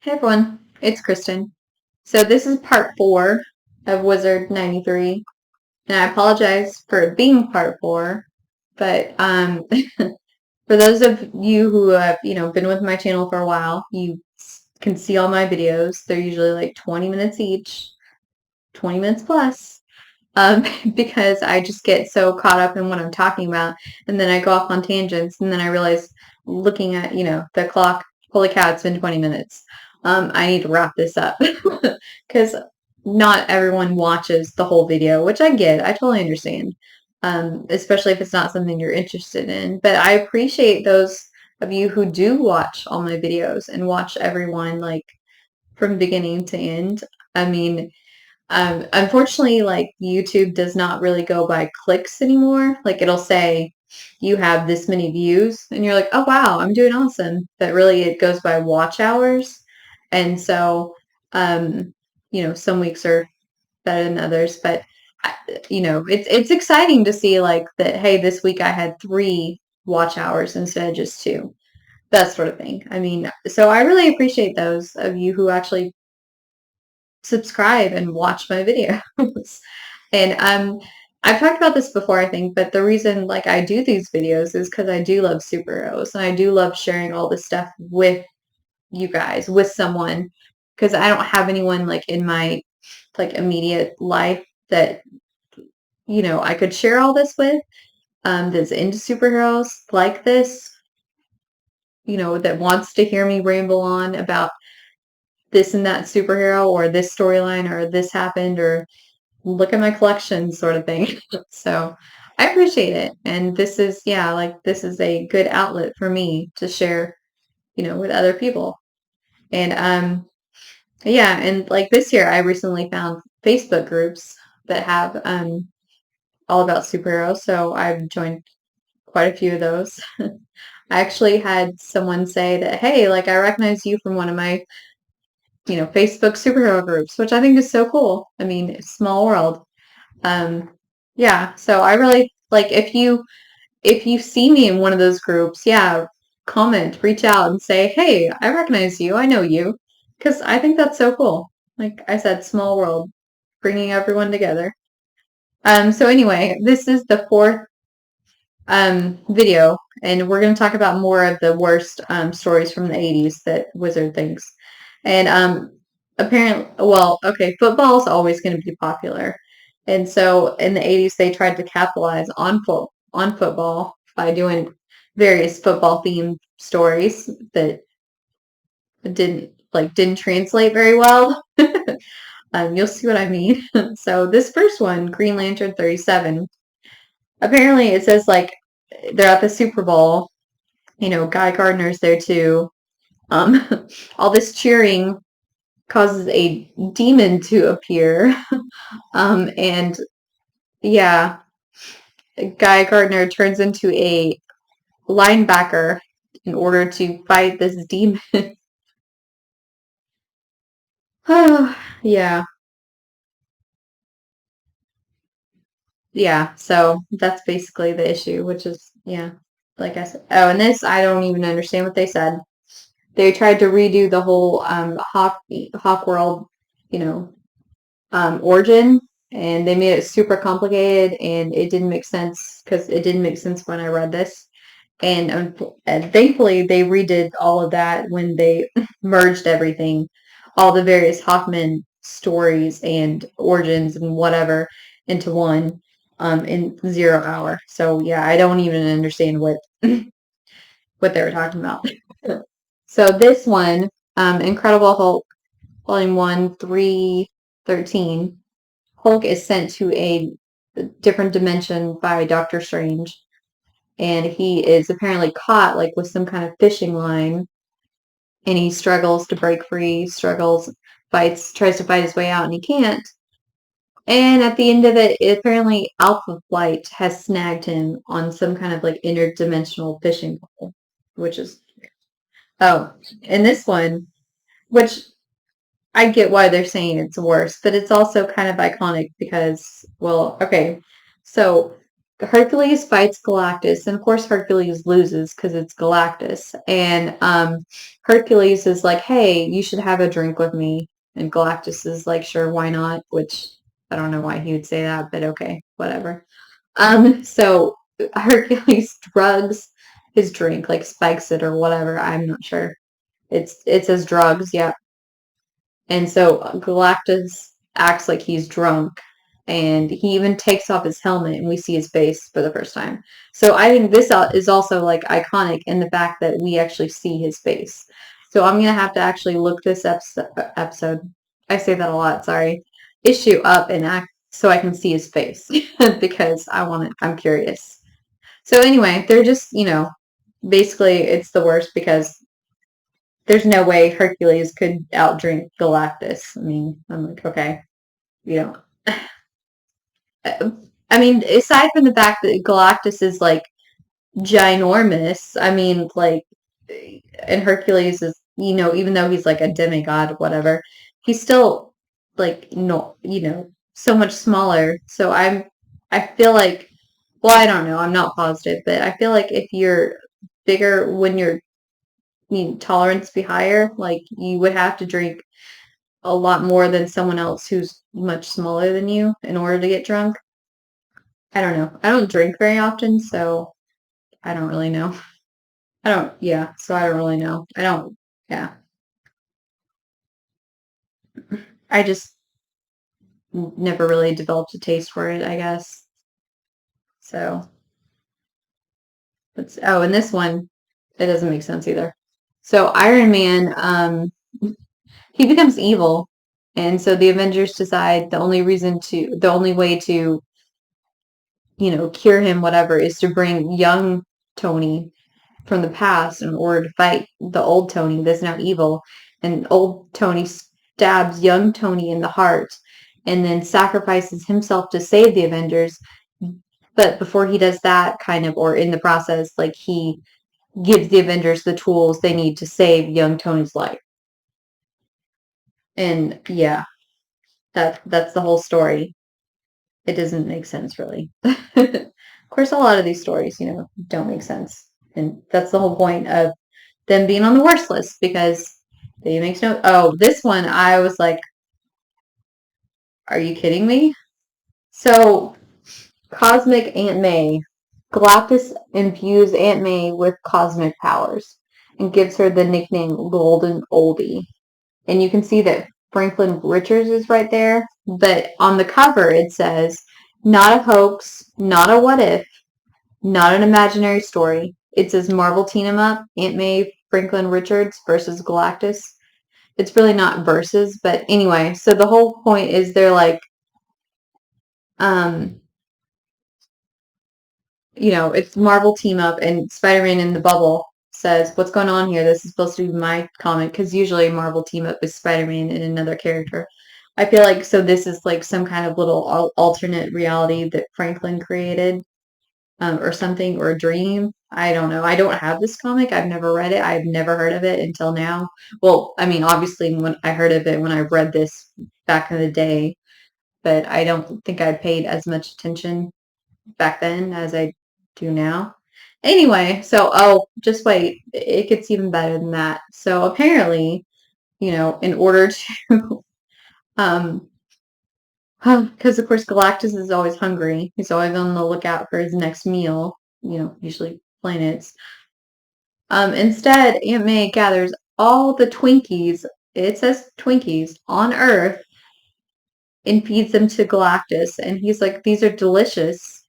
Hey everyone, it's Kristen. So this is part 4 of Wizard 93, and I apologize for it being part 4, but for those of you who have, been with my channel for a while, you can see all my videos. They're usually like 20 minutes each, 20 minutes plus, because I just get so caught up in what I'm talking about, and then I go off on tangents, and then I realize looking at, the clock, holy cow, it's been 20 minutes. I need to wrap this up because not everyone watches the whole video, which I get. I totally understand, especially if it's not something you're interested in. But I appreciate those of you who do watch all my videos and watch everyone like from beginning to end. I mean, unfortunately, like YouTube does not really go by clicks anymore. Like it'll say you have this many views, and you're like, oh wow, I'm doing awesome. But really, it goes by watch hours, and so some weeks are better than others. But it's exciting to see like that. Hey, this week I had 3 watch hours instead of just 2. That sort of thing. I mean, so I really appreciate those of you who actually subscribe and watch my videos. And I've talked about this before, I think, but the reason like I do these videos is because I do love superheroes and I do love sharing all this stuff with you guys, with someone, because I don't have anyone like in my like immediate life that I could share all this with, that's into superheroes like this, that wants to hear me ramble on about this and that superhero or this storyline or this happened or look at my collection sort of thing. So I appreciate it. And this is, yeah, like this is a good outlet for me to share, with other people. And yeah, and like this year I recently found Facebook groups that have all about superheroes. So I've joined quite a few of those. I actually had someone say that, hey, like I recognize you from one of my, Facebook superhero groups, which I think is so cool. I mean, it's small world. Um, yeah, so I really like if you see me in one of those groups, yeah, comment, reach out and say, "Hey, I recognize you. I know you." Because I think that's so cool. Like I said, small world, bringing everyone together. So anyway, this is the 4th video, and we're going to talk about more of the worst stories from the 80s that Wizard thinks. And apparently, well, okay, football is always going to be popular. And so in the 80s, they tried to capitalize on football by doing various football themed stories that didn't translate very well. You'll see what I mean. So this first one, Green Lantern 37, apparently it says like they're at the Super Bowl. Guy Gardner's there too. All this cheering causes a demon to appear. And yeah, Guy Gardner turns into a linebacker in order to fight this demon. Oh, yeah. Yeah, so that's basically the issue, which is, yeah, like I said. Oh, and this, I don't even understand what they said. They tried to redo the whole Hawk World, you know, origin, and they made it super complicated, and it didn't make sense because it didn't make sense when I read this. And thankfully, they redid all of that when they merged everything, all the various Hawkman stories and origins and whatever into one in 0 hour. So yeah, I don't even understand what they were talking about. So this one, Incredible Hulk, Volume 1, 313, Hulk is sent to a different dimension by Doctor Strange, and he is apparently caught like with some kind of fishing line, and he struggles to break free, struggles, fights, tries to fight his way out, and he can't. And at the end of it, apparently Alpha Flight has snagged him on some kind of like interdimensional fishing pole, which is, oh, and this one, which I get why they're saying it's worse, but it's also kind of iconic because, well, okay, so Hercules fights Galactus, and of course Hercules loses because it's Galactus. And Hercules is like, "Hey, you should have a drink with me." And Galactus is like, "Sure, why not?" Which I don't know why he would say that, but okay, whatever. So Hercules drugs his drink, like spikes it or whatever. I'm not sure. It says drugs, yeah. And so Galactus acts like he's drunk, and he even takes off his helmet and we see his face for the first time. So I think this is also like iconic in the fact that we actually see his face. So I'm gonna have to actually look this episode. I say that a lot, sorry. Issue up and act so I can see his face because I'm curious. So anyway, they're just, basically it's the worst because there's no way Hercules could outdrink Galactus. I mean, I'm like, okay, you know. I mean, aside from the fact that Galactus is like ginormous, I mean, like, and Hercules is, even though he's like a demigod, whatever, he's still like, no, so much smaller. So I feel like, well, I don't know, I'm not positive, but I feel like if you're bigger when your tolerance be higher, like you would have to drink a lot more than someone else who's much smaller than you in order to get drunk. I don't know. I don't drink very often, so I don't really know. Yeah, so I don't really know. Yeah. I just never really developed a taste for it, I guess. So, and this one, it doesn't make sense either. So Iron Man, he becomes evil, and so the Avengers decide the only way to cure him, whatever, is to bring young Tony from the past in order to fight the old Tony that's now evil. And old Tony stabs young Tony in the heart and then sacrifices himself to save the Avengers. But before he does that, or in the process, like he gives the Avengers the tools they need to save young Tony's life. And yeah, that's the whole story. It doesn't make sense really. Of course, a lot of these stories, don't make sense. And that's the whole point of them being on the worst list because they makes no. Oh, this one, I was like, are you kidding me? So, Cosmic Aunt May. Galactus imbues Aunt May with cosmic powers and gives her the nickname Golden Oldie. And you can see that Franklin Richards is right there. But on the cover, it says, not a hoax, not a what if, not an imaginary story. It says Marvel Team 'em Up, Aunt May, Franklin Richards versus Galactus. It's really not versus, but anyway, so the whole point is they're like, um, it's Marvel Team Up, and Spider-Man in the bubble says, what's going on here? This is supposed to be my comic, because usually Marvel Team Up is Spider-Man and another character. I feel like, so this is like some kind of little alternate reality that Franklin created, or something, or a dream. I don't know. I don't have this comic. I've never read it. I've never heard of it until now. Well, I mean, obviously, when I heard of it when I read this back in the day, but I don't think I paid as much attention back then as I do now. Anyway, so just wait. It gets even better than that. So apparently, in order to, um, because of course Galactus is always hungry. He's always on the lookout for his next meal. Usually planets. Instead, Aunt May gathers all the Twinkies. It says Twinkies on Earth and feeds them to Galactus. And he's like, these are delicious.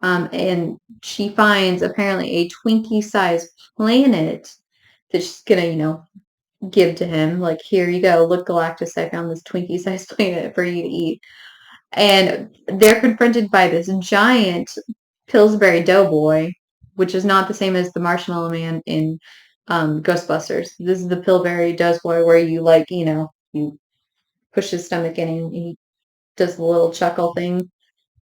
And she finds apparently a Twinkie-sized planet that she's gonna, give to him. Like, here you go. Look, Galactus, I found this Twinkie-sized planet for you to eat. And they're confronted by this giant Pillsbury Doughboy, which is not the same as the Marshmallow Man in Ghostbusters. This is the Pillsbury Doughboy where you you push his stomach in and he does the little chuckle thing.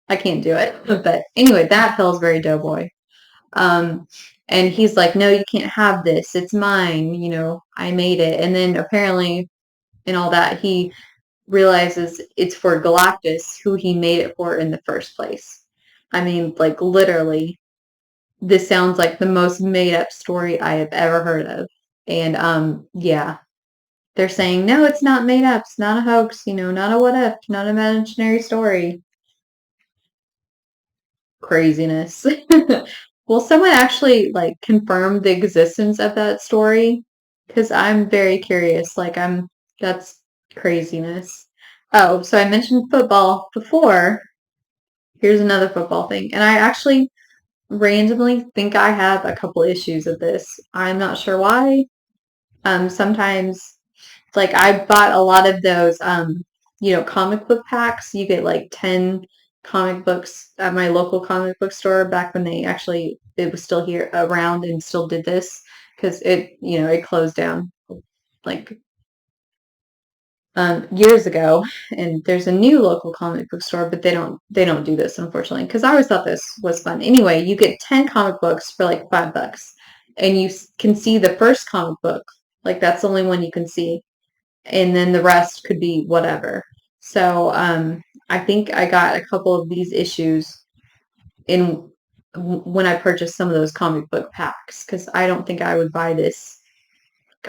I can't do it. But anyway, that Pillsbury Doughboy. Um, and he's like, no, you can't have this. It's mine. I made it. And then apparently in all that, he realizes it's for Galactus, who he made it for in the first place. I mean, like literally, this sounds like the most made up story I have ever heard of. And yeah, they're saying, no, it's not made up. It's not a hoax, not a what if, not an imaginary story. Craziness. Will someone actually like confirm the existence of that story? Because I'm very curious. That's craziness. Oh, so I mentioned football before. Here's another football thing. And I actually randomly think I have a couple issues of this. I'm not sure why. Sometimes like I bought a lot of those comic book packs. You get like 10 comic books at my local comic book store back when it was still here around and still did this because it closed down like years ago, and there's a new local comic book store, but they don't do this unfortunately because I always thought this was fun. Anyway, you get 10 comic books for like $5, and you can see the first comic book. Like that's the only one you can see, and then the rest could be whatever. So I think I got a couple of these issues in when I purchased some of those comic book packs because I don't think I would buy this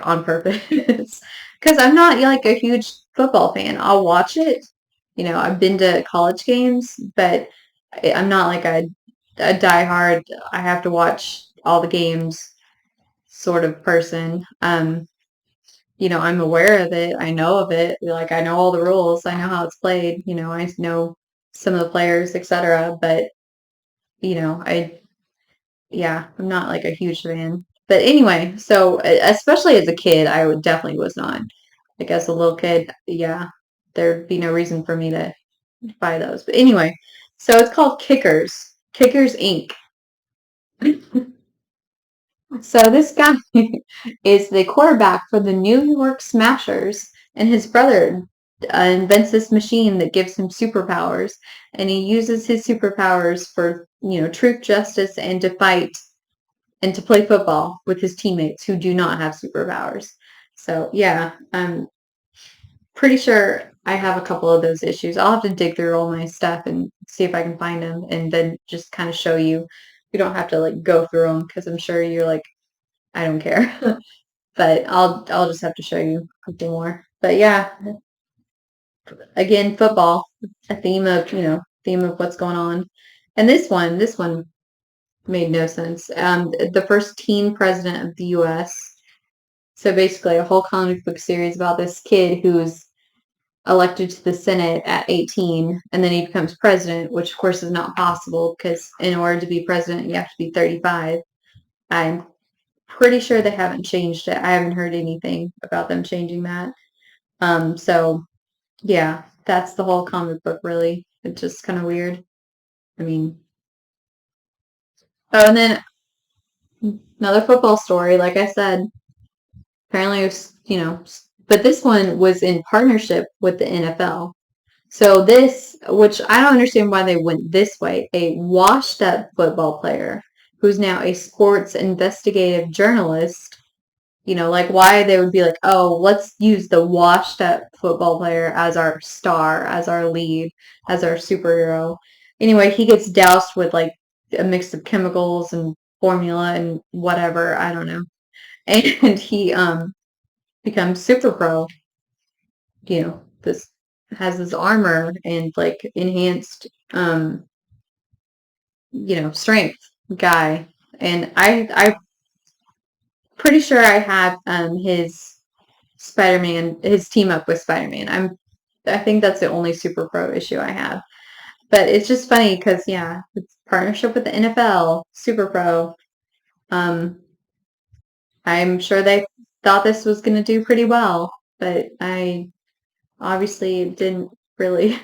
on purpose because I'm not like a huge football fan. I'll watch it. I've been to college games, but I'm not like a diehard. I have to watch all the games sort of person. I'm aware of it. I know of it. Like I know all the rules. I know how it's played. I know some of the players, etc. But I yeah, I'm not like a huge fan. But anyway, so especially as a kid, I would definitely was not. Like as a little kid, yeah, there'd be no reason for me to buy those. But anyway, so it's called Kickers, Kickers Inc. So this guy is the quarterback for the New York Smashers, and his brother invents this machine that gives him superpowers, and he uses his superpowers for truth, justice, and to fight and to play football with his teammates who do not have superpowers. So yeah, I'm pretty sure I have a couple of those issues. I'll have to dig through all my stuff and see if I can find them, and then just kind of show you. You don't have to like go through them because I'm sure you're like, I don't care. But I'll just have to show you a few more. But yeah, again, football, a theme of what's going on. And this one made no sense. The first teen president of the U.S. So basically, a whole comic book series about this kid who's elected to the Senate at 18, and then he becomes president, which of course is not possible because in order to be president, you have to be 35. I'm pretty sure they haven't changed it. I haven't heard anything about them changing that. So yeah, that's the whole comic book really. It's just kind of weird. I mean, oh, and then another football story, like I said, apparently it was, but this one was in partnership with the NFL. So this, which I don't understand why they went this way, a washed up football player who's now a sports investigative journalist, like why they would be like, oh, let's use the washed up football player as our star, as our lead, as our superhero. Anyway, he gets doused with like a mix of chemicals and formula and whatever, I don't know. And he becomes super pro, this has this armor and like enhanced strength guy. And I'm pretty sure I have his Spider-Man, his team up with Spider-Man. I think that's the only Super Pro issue I have. But it's just funny because yeah, it's partnership with the NFL, Super Pro. Um, I'm sure they thought this was going to do pretty well, but I obviously didn't really.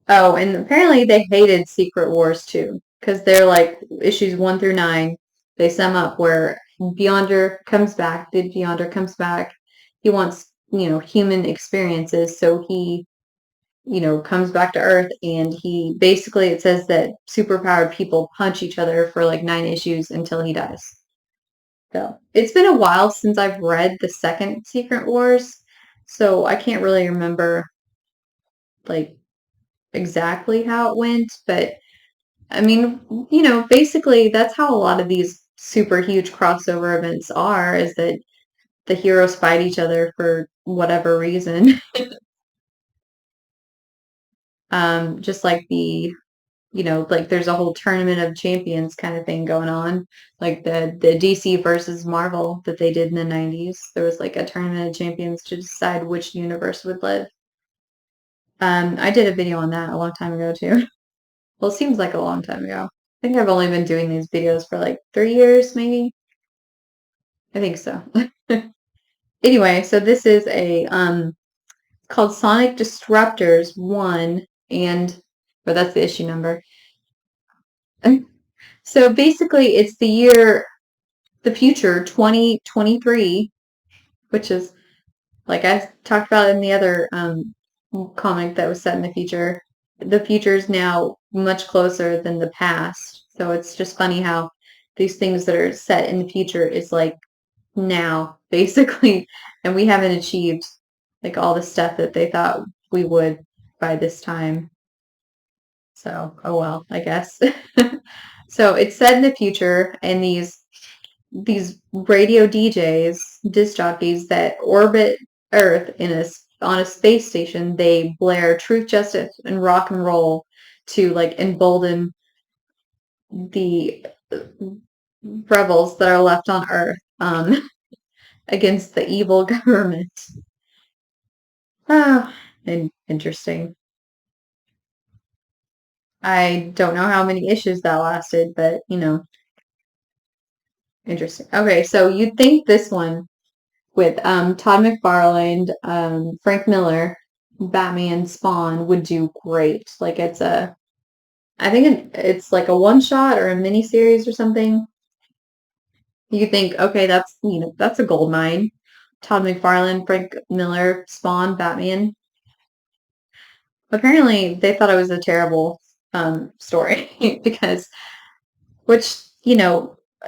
Oh, and apparently they hated Secret Wars too, because they're like issues 1 through 9. They sum up where Beyonder comes back. The Beyonder comes back. He wants, human experiences, so he, comes back to Earth, and he basically it says that superpowered people punch each other for like 9 issues until he dies. So it's been a while since I've read the second Secret Wars, so I can't really remember like exactly how it went, but I mean, basically that's how a lot of these super huge crossover events are, is that the heroes fight each other for whatever reason. Just like like there's a whole tournament of champions kind of thing going on. Like the DC versus Marvel that they did in the 90s. There was like a tournament of champions to decide which universe would live. I did a video on that a long time ago too. Well, it seems like a long time ago. I think I've only been doing these videos for like 3 years, maybe. I think so. Anyway, so this is a called Sonic Disruptors 1 and or that's the issue number. So basically it's the future 2023, which is like I talked about in the other comic that was set in the future. The future is now much closer than the past. So it's just funny how these things that are set in the future is like now, basically, and we haven't achieved like all the stuff that they thought we would by this time. So, oh well, I guess. So it's set in the future, and these radio DJs, disc jockeys that orbit Earth on a space station, they blare truth, justice, and rock and roll to like embolden the rebels that are left on Earth against the evil government. Ah, and interesting. I don't know how many issues that lasted, but interesting. Okay, so you'd think this one with Todd McFarlane, Frank Miller, Batman, Spawn would do great. Like I think it's like a one shot or a mini series or something. You think, okay, that's a gold mine. Todd McFarlane, Frank Miller, Spawn, Batman. Apparently, they thought it was a terrible story because, which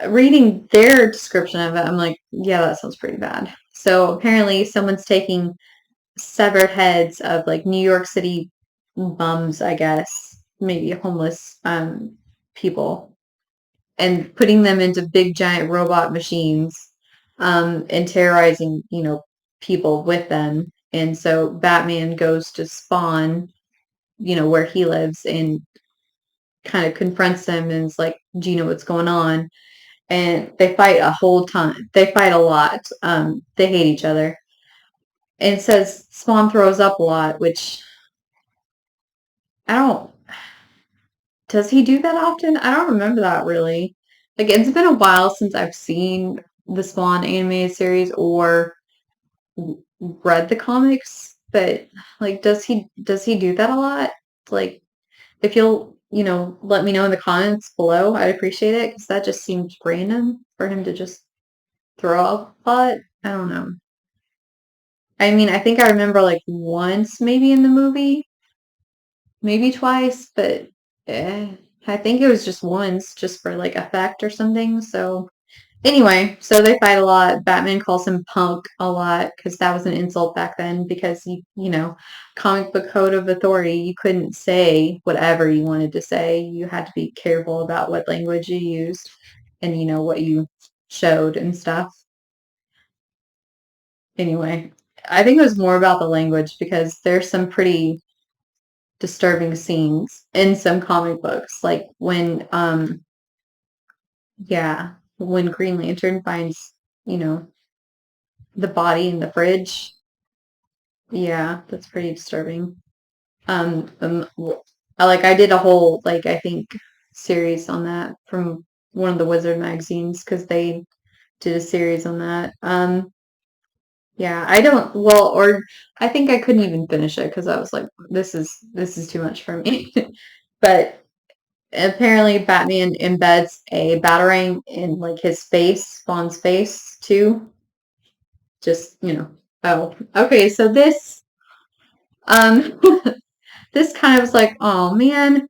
reading their description of it, I'm like, yeah, that sounds pretty bad. So apparently, someone's taking severed heads of like New York City bums, I guess, maybe homeless people, and putting them into big giant robot machines and terrorizing, people with them. And so Batman goes to Spawn, where he lives and kind of confronts them and is like, do you know what's going on? And they fight a whole ton. They fight a lot. They hate each other. And it says Spawn throws up a lot, which I don't. Does he do that often? I don't remember that really. Like it's been a while since I've seen the Spawn animated series or read the comics, but like does he do that a lot? Like if you'll, let me know in the comments below, I'd appreciate it because that just seems random for him to just throw up a lot. I don't know. I mean, I think I remember like once maybe in the movie, maybe twice, but I think it was just once, just for like effect or something. So anyway, so they fight a lot. Batman calls him punk a lot because that was an insult back then because comic book code of authority, you couldn't say whatever you wanted to say. You had to be careful about what language you used and what you showed and stuff. Anyway, I think it was more about the language because there's some pretty disturbing scenes in some comic books, like when Green Lantern finds, you know, the body in the fridge. Yeah, that's pretty disturbing. I did a whole I think series on that from one of the Wizard magazines because they did a series on that. Yeah, I don't well, or I think I couldn't even finish it because I was like, this is too much for me. But apparently Batman embeds a batarang in like his face, Spawn's face too. Just, oh, okay, so this um this kind of was like, oh man,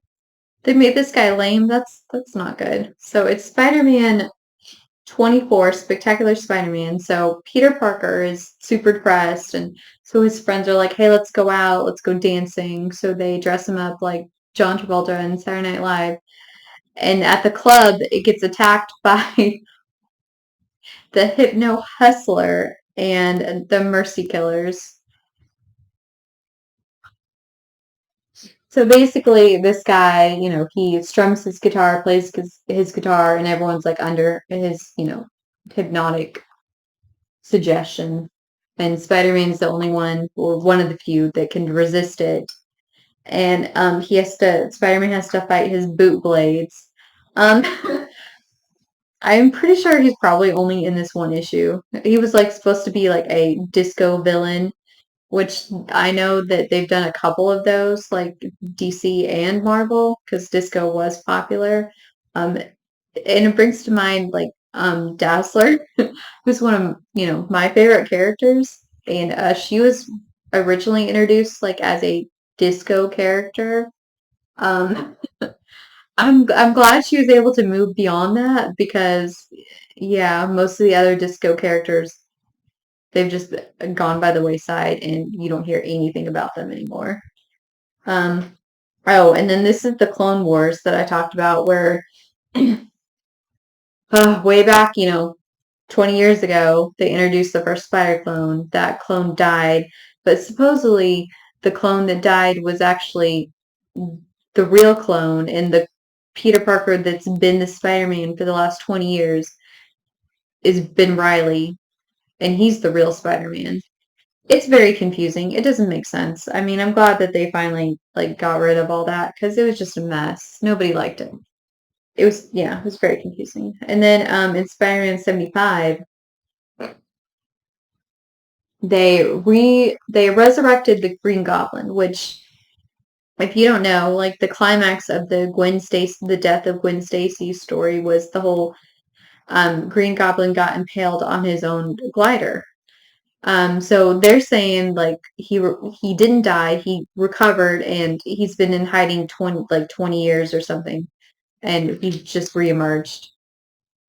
they made this guy lame. That's not good. So it's Spider-Man 24, Spectacular Spider-Man. So Peter Parker is super depressed, and so his friends are like, hey, let's go out, let's go dancing. So they dress him up like John Travolta in Saturday Night Live. And at the club, it gets attacked by the Hypno Hustler and the Mercy Killers. So basically, this guy, he strums his guitar, plays his guitar, and everyone's like under his, hypnotic suggestion. And Spider-Man's the only one, or one of the few, that can resist it. And Spider-Man has to fight his boot blades. Um, I'm pretty sure he's probably only in this one issue. He was like supposed to be like a disco villain, which I know that they've done a couple of those, like DC and Marvel, because disco was popular. And it brings to mind like Dazzler, who's one of my favorite characters, and she was originally introduced like as a disco character. Um, I'm glad she was able to move beyond that because yeah, most of the other disco characters they've just gone by the wayside and you don't hear anything about them anymore. Um, oh, and then this is the Clone Wars that I talked about where way back, 20 years ago, they introduced the first spider clone. That clone died, but supposedly the clone that died was actually the real clone, and the Peter Parker that's been the Spider-Man for the last 20 years is Ben Riley, and he's the real Spider-Man. It's very confusing. It doesn't make sense. I mean, I'm glad that they finally like got rid of all that because it was just a mess. Nobody liked it. It was very confusing. And then in Spider-Man 75, they resurrected the Green Goblin, which if you don't know, like the climax of the death of Gwen Stacy's story was the whole Green Goblin got impaled on his own glider. So they're saying like he didn't die, he recovered, and he's been in hiding 20 years or something, and he just reemerged.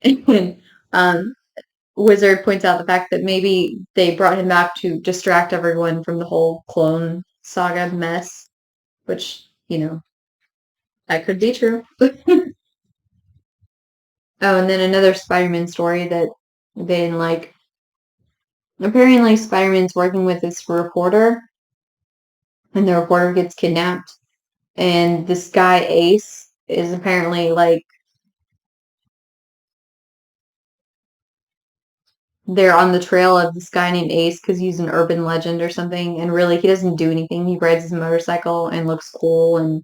And Wizard points out the fact that maybe they brought him back to distract everyone from the whole clone saga mess, which that could be true. Oh, and then another Spider-Man story that they didn't like. Apparently, Spider-Man's working with this reporter, and the reporter gets kidnapped. And this guy, Ace, is apparently like they're on the trail of this guy named Ace because he's an urban legend or something. And really, he doesn't do anything. He rides his motorcycle and looks cool and,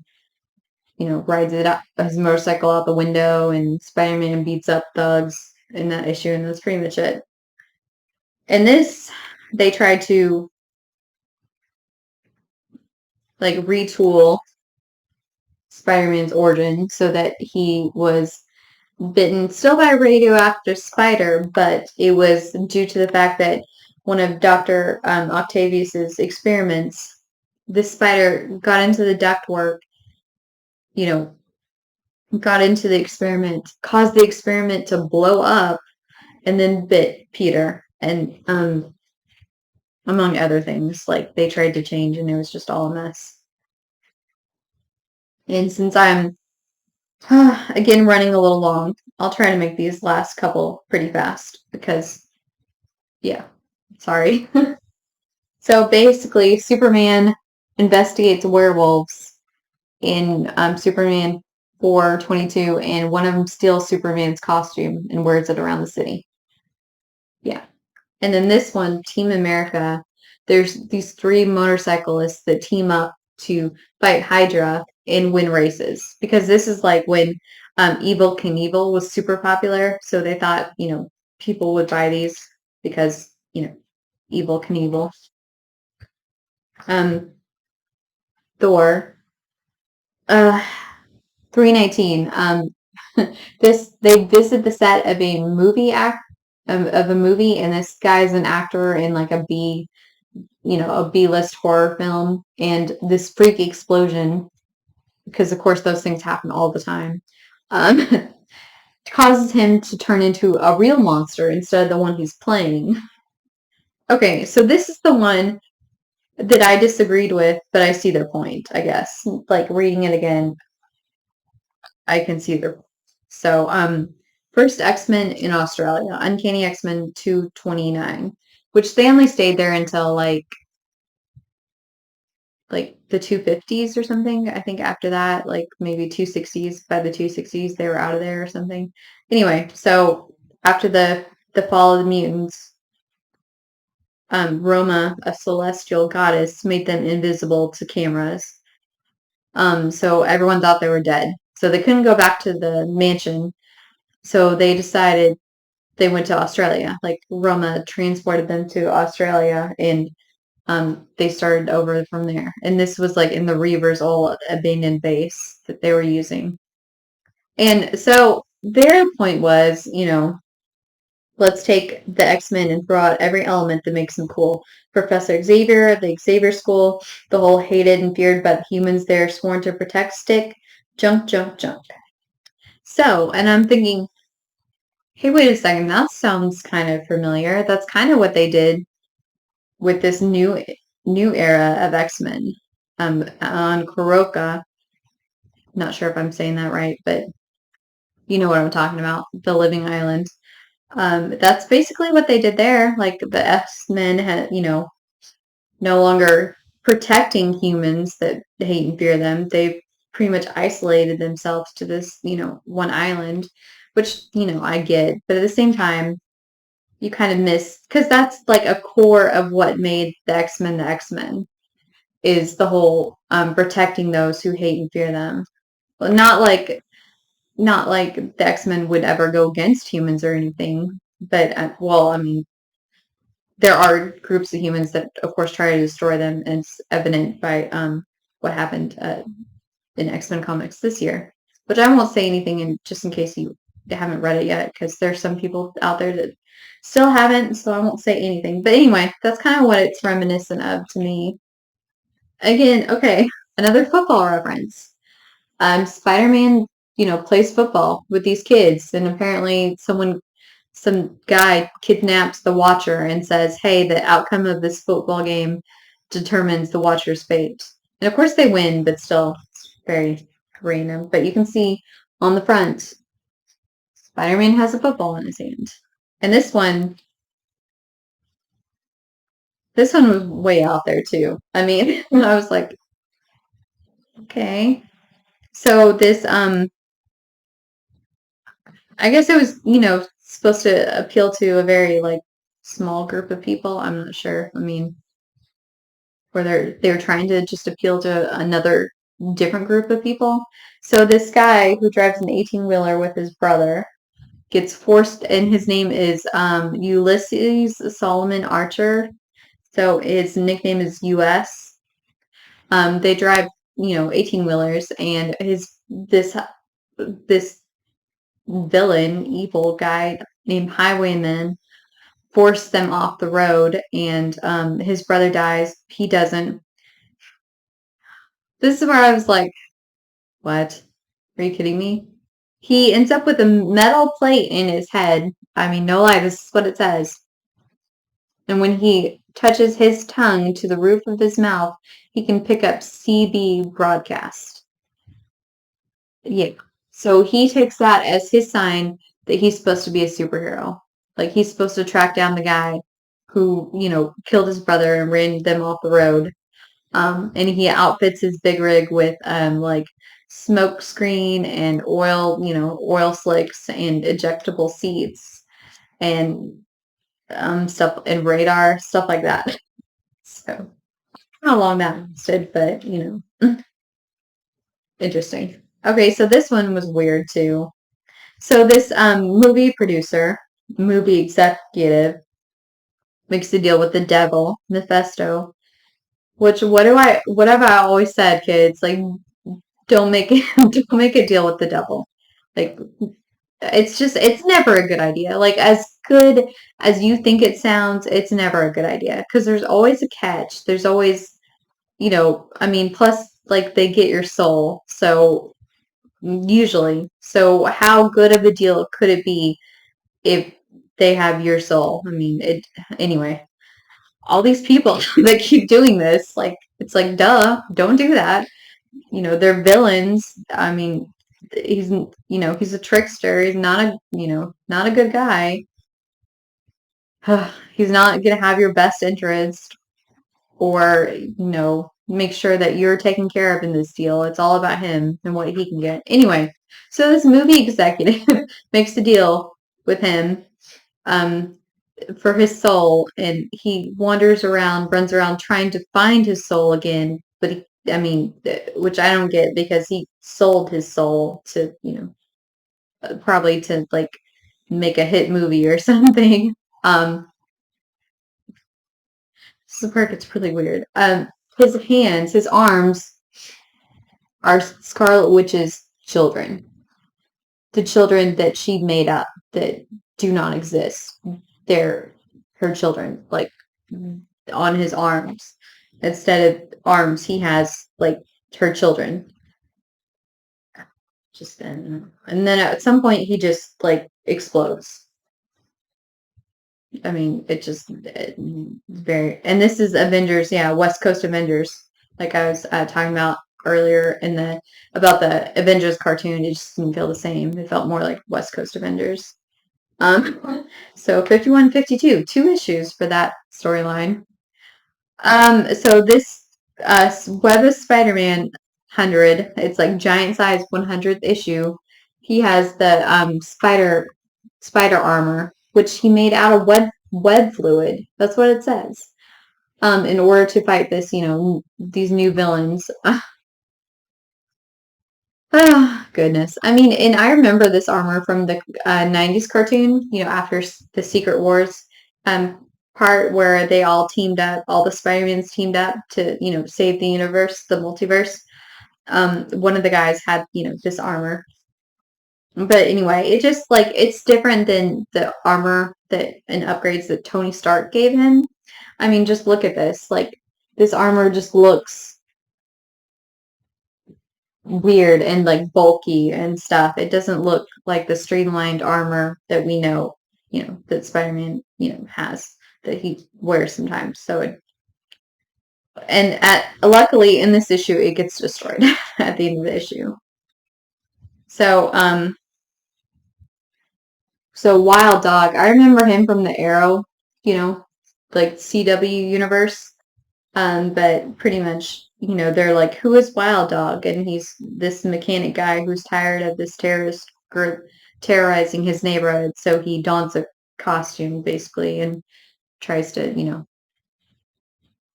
rides his motorcycle out the window. And Spider Man beats up thugs in that issue. And that's pretty much it. In this, they tried to like retool Spider-Man's origin so that he was bitten still by a radioactive spider, but it was due to the fact that one of Dr. Octavius's experiments, this spider got into the ductwork, you know, got into the experiment, caused the experiment to blow up, and then bit Peter. And among other things, like they tried to change and it was just all a mess. And since I'm again running a little long, I'll try to make these last couple pretty fast because, yeah, sorry. So basically, Superman investigates werewolves in Superman 422, and one of them steals Superman's costume and wears it around the city. Yeah. And then this one, Team America, there's these three motorcyclists that team up to fight Hydra and win races because this is like when Evil Knievel was super popular. So they thought, people would buy these because, Evil Knievel. Thor, 319. They visit the set of a movie of a movie, and this guy's an actor in like a B-list horror film, and this freak explosion, because of course those things happen all the time, um, causes him to turn into a real monster instead of the one he's playing. Okay, so this is the one that I disagreed with, but I see their point, I guess. Like reading it again, I can see their So, first X-Men in Australia, Uncanny X-Men 229, which they only stayed there until like the 250s or something. I think after that, like maybe 260s. By the 260s, they were out of there or something. Anyway, so after the fall of the mutants, Roma, a celestial goddess, made them invisible to cameras. So everyone thought they were dead. So they couldn't go back to the mansion. So they decided they went to Australia. Like Roma transported them to Australia and they started over from there. And this was like in the Reavers' old abandoned base that they were using. And so their point was, let's take the X-Men and throw out every element that makes them cool. Professor Xavier, the Xavier School, the whole hated and feared by the humans they're sworn to protect stick, junk, junk, junk. So, and I'm thinking, hey, wait a second, that sounds kind of familiar. That's kind of what they did with this new era of X-Men. On Kuroka, not sure if I'm saying that right, but you know what I'm talking about, the Living Island. That's basically what they did there. Like the X-Men had, no longer protecting humans that hate and fear them. They pretty much isolated themselves to this, one island, which, I get. But at the same time, you kind of miss, because that's like a core of what made the X-Men, is the whole protecting those who hate and fear them. Well, not like the X-Men would ever go against humans or anything, but well, I mean, there are groups of humans that, of course, try to destroy them, and it's evident by what happened in X-Men comics this year. Which I won't say anything, just in case you haven't read it yet, because there's some people out there that still haven't, so I won't say anything. But anyway, that's kind of what it's reminiscent of to me. Again, okay, another football reference. Spider-Man, plays football with these kids, and apparently some guy kidnaps the Watcher and says, "Hey, the outcome of this football game determines the Watcher's fate." And of course they win, but still, it's very random. But you can see on the front, Spider-Man has a football in his hand. And this one was way out there too. I mean, I was like, okay. So this, I guess it was, supposed to appeal to a very like small group of people. I'm not sure. I mean, where they're trying to just appeal to another different group of people. So this guy who drives an 18-wheeler with his brother gets forced, and his name is Ulysses Solomon Archer. So his nickname is US. They drive, 18-wheelers, and this villain, evil guy named Highwayman forced them off the road, and his brother dies. He doesn't. This is where I was like, what? Are you kidding me? He ends up with a metal plate in his head. I mean, no lie, this is what it says. And when he touches his tongue to the roof of his mouth, he can pick up CB broadcast. Yeah. So he takes that as his sign that he's supposed to be a superhero. Like he's supposed to track down the guy who, killed his brother and ran them off the road. And he outfits his big rig with like smoke screen and oil slicks and ejectable seats and stuff and radar, stuff like that. So how long that lasted, but interesting. Okay, so this one was weird too. So this movie executive makes a deal with the devil, Mephisto. Which what have I always said, kids? Like, don't make don't make a deal with the devil. Like, it's never a good idea. Like, as good as you think it sounds, it's never a good idea because there's always a catch. There's always, I mean, plus like they get your soul. So usually, so how good of a deal could it be if they have your soul? I mean, anyway. All these people that keep doing this, like, it's like, duh, don't do that. They're villains. I mean, he's a trickster. He's not not a good guy. He's not going to have your best interest or, make sure that you're taken care of in this deal. It's all about him and what he can get. Anyway, so this movie executive makes a deal with him um, for his soul, and he wanders around, runs around trying to find his soul again. But which I don't get because he sold his soul to, probably to like make a hit movie or something. Um, this part gets really weird. His arms are Scarlet Witch's children. The children that she made up that do not exist. They're her children, like on his arms. Instead of arms, he has like her children. Just then, and then at some point, he just like explodes. Very, and this is Avengers, yeah, West Coast Avengers, like I was talking about earlier about the Avengers cartoon. It just didn't feel the same. It felt more like West Coast Avengers. So 51, 52, two issues for that storyline. So this Web of Spider-Man 100, it's like giant size 100th issue. He has the spider armor, which he made out of web fluid. That's what it says. In order to fight these new villains. Oh, goodness. And I remember this armor from the 90's cartoon, after the Secret Wars part where they all teamed up, all the Spider-Mans teamed up to, save the universe, the multiverse. One of the guys had, this armor. But anyway, it just like it's different than the armor and upgrades that Tony Stark gave him. Just look at this. Like this armor just looks weird and like bulky and stuff. It doesn't look like the streamlined armor that we know, that Spider-Man, has that he wears sometimes. Luckily in this issue it gets destroyed at the end of the issue. So Wild Dog, I remember him from the Arrow, like CW universe. But pretty much, they're like, who is Wild Dog? And he's this mechanic guy who's tired of this terrorist group terrorizing his neighborhood. So he dons a costume basically and tries to,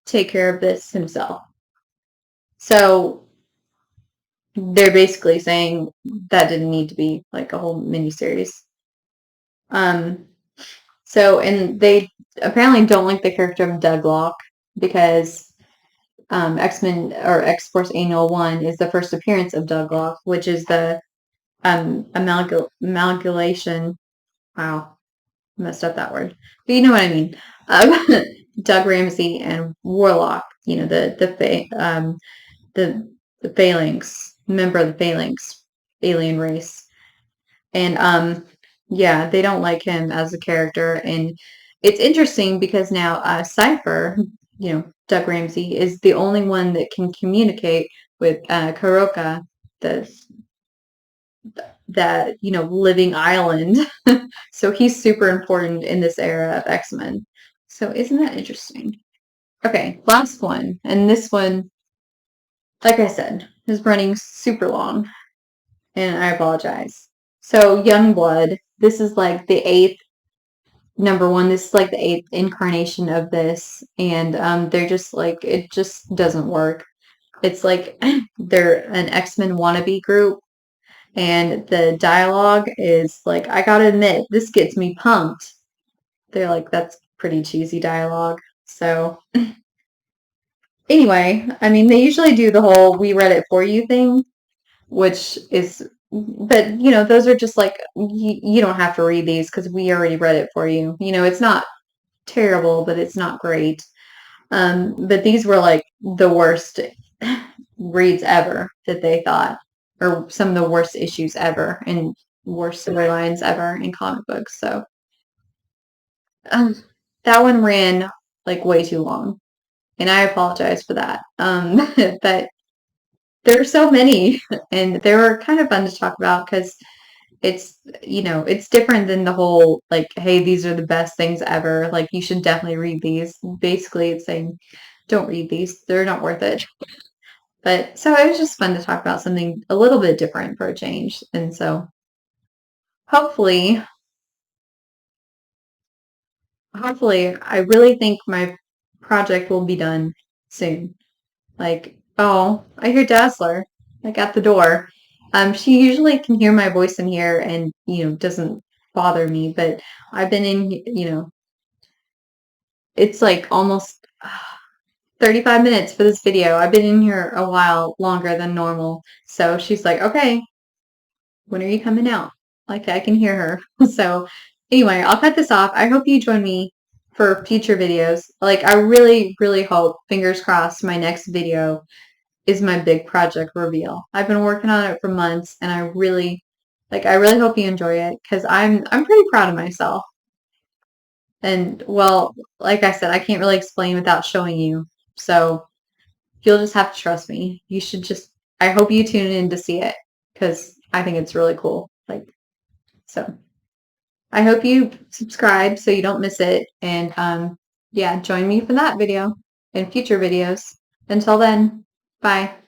take care of this himself. So they're basically saying that didn't need to be like a whole miniseries. And they apparently don't like the character of Doug Locke because X-Men or X-Force Annual 1 is the first appearance of Doug Locke, which is the amalgamation. Wow, messed up that word. But you know what I mean. Doug Ramsey and Warlock, the Phalanx, member of the Phalanx alien race. And yeah, they don't like him as a character. And it's interesting because now Cypher, Doug Ramsey, is the only one that can communicate with Karoka, the that living island. So he's super important in this era of X-Men. So isn't that interesting? Okay, last one. And this one, like I said, is running super long. And I apologize. So Youngblood, this is like the eighth number one. This is like the eighth incarnation of this. And they're just like, it just doesn't work. It's like they're an X-Men wannabe group. And the dialogue is like, I gotta admit, this gets me pumped. They're like, that's pretty cheesy dialogue. So anyway, they usually do the whole we read it for you thing, which is, but those are just like, you don't have to read these because we already read it for you. It's not terrible, but it's not great. But these were like the worst reads ever that they thought, or some of the worst issues ever and worst storylines ever in comic books. So um, that one ran like way too long, and I apologize for that. But there are so many, and they were kind of fun to talk about because it's different than the whole like, hey, these are the best things ever. Like, you should definitely read these. Basically, it's saying, don't read these. They're not worth it. But so it was just fun to talk about something a little bit different for a change. And so hopefully, hopefully, I really think my project will be done soon. Like, oh, I hear Dazzler, like at the door. She usually can hear my voice in here and, doesn't bother me, but I've been in, it's like almost 35 minutes for this video. I've been in here a while longer than normal. So she's like, okay, when are you coming out? Like, I can hear her. So anyway, I'll cut this off. I hope you join me for future videos. Like, I really, really hope, fingers crossed, my next video is my big project reveal. I've been working on it for months, and I really hope you enjoy it because I'm pretty proud of myself. And well, like I said, I can't really explain without showing you. So you'll just have to trust me. I hope you tune in to see it because I think it's really cool. So I hope you subscribe so you don't miss it. And yeah, join me for that video and future videos. Until then, bye.